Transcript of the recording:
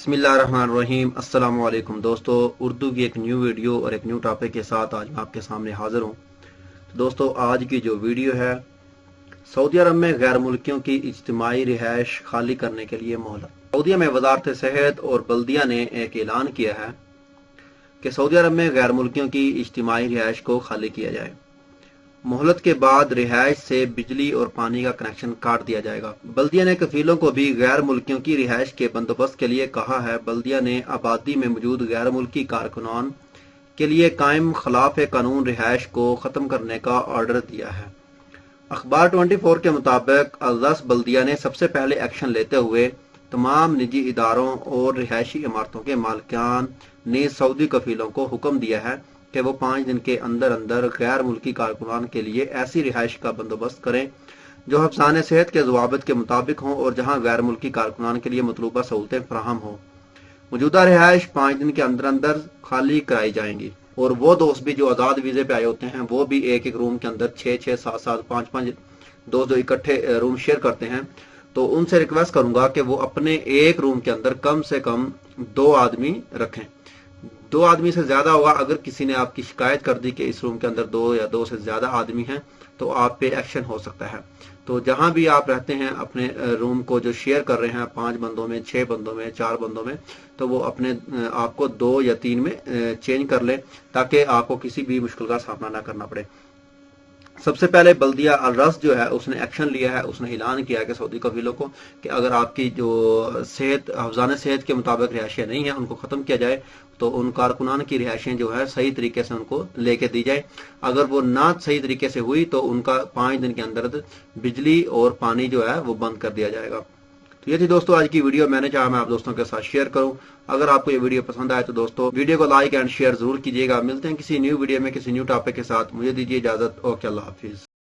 बिस्मिल्लाहिर्रहमानिर्रहीम। अस्सलाम वालेकुम दोस्तों, उर्दू की एक न्यू वीडियो और एक न्यू टॉपिक के साथ आज मैं आपके सामने हाजिर हूँ। दोस्तों, आज की जो वीडियो है, सऊदी अरब में गैर मुल्कियों की इज्तिमाई रिहाइश खाली करने के लिए मोहलत। सऊदी में वजारत सेहत और बल्दिया ने एक ऐलान किया है कि सऊदी अरब में गैर मुल्कियों की इज्तिमाई रिहाइश को खाली किया जाए। मोहलत के बाद रिहाइश से बिजली और पानी का कनेक्शन काट दिया जाएगा। बल्दिया ने कफीलों को भी गैर मुल्कियों की रिहाइश के बंदोबस्त के लिए कहा है। बल्दिया ने आबादी में मौजूद गैर मुल्की कारकुनान के लिए कायम खिलाफ कानून रिहाइश को ख़त्म करने का ऑर्डर दिया है। अखबार 24 के मुताबिक अल-रस बल्दिया ने सबसे पहले एक्शन लेते हुए तमाम निजी इदारों और रिहायशी इमारतों के मालिकान ने सऊदी कफीलों को हुक्म दिया है कि वो 5 दिन के अंदर अंदर गैर मुल्की कारकुनान के लिए ऐसी रिहाइश का बंदोबस्त करें जो हफ्साने सेहत के ज़वाबित के मुताबिक हों और जहां गैर मुल्की कारकुनान के लिए मतलूबा सहूलतें फराहम हों। मौजूदा रिहाइश 5 दिन के अंदर अंदर खाली कराई जाएंगी और वो दोस्त भी जो आज़ाद वीज़े पे आए होते हैं वो भी एक एक रूम के अंदर 6-6, 7-7, 5-5 दोस्त जो इकट्ठे रूम शेयर करते हैं, तो उनसे रिक्वेस्ट करूंगा कि वो अपने एक रूम के अंदर कम से कम 2 आदमी रखें। 2 आदमी से ज्यादा होगा, अगर किसी ने आपकी शिकायत कर दी कि इस रूम के अंदर 2 या 2 से ज्यादा आदमी हैं तो आप पे एक्शन हो सकता है। तो जहां भी आप रहते हैं अपने रूम को जो शेयर कर रहे हैं 5 बंदों में, 6 बंदों में, 4 बंदों में, तो वो अपने आपको 2 या 3 में चेंज कर लें ताकि आपको किसी भी मुश्किल का सामना ना करना पड़े। सबसे पहले बल्दिया अल-रस जो है उसने एक्शन लिया है। उसने ऐलान किया है कि सऊदी कफीलों को कि अगर आपकी जो सेहत हफ्जाने सेहत के मुताबिक रिहायशें नहीं है उनको ख़त्म किया जाए, तो उन कारकुनान की रिहायशें जो है सही तरीके से उनको लेके दी जाए। अगर वो ना सही तरीके से हुई तो उनका 5 दिन के अंदर बिजली और पानी जो है वो बंद कर दिया जाएगा। तो ये थी दोस्तों आज की वीडियो। मैंने चाहा मैं आप दोस्तों के साथ शेयर करूं। अगर आपको ये वीडियो पसंद आए तो दोस्तों वीडियो को लाइक एंड शेयर जरूर कीजिएगा। मिलते हैं किसी न्यू वीडियो में किसी न्यू टॉपिक के साथ। मुझे दीजिए इजाजत। ओके, अल्लाह हाफिज।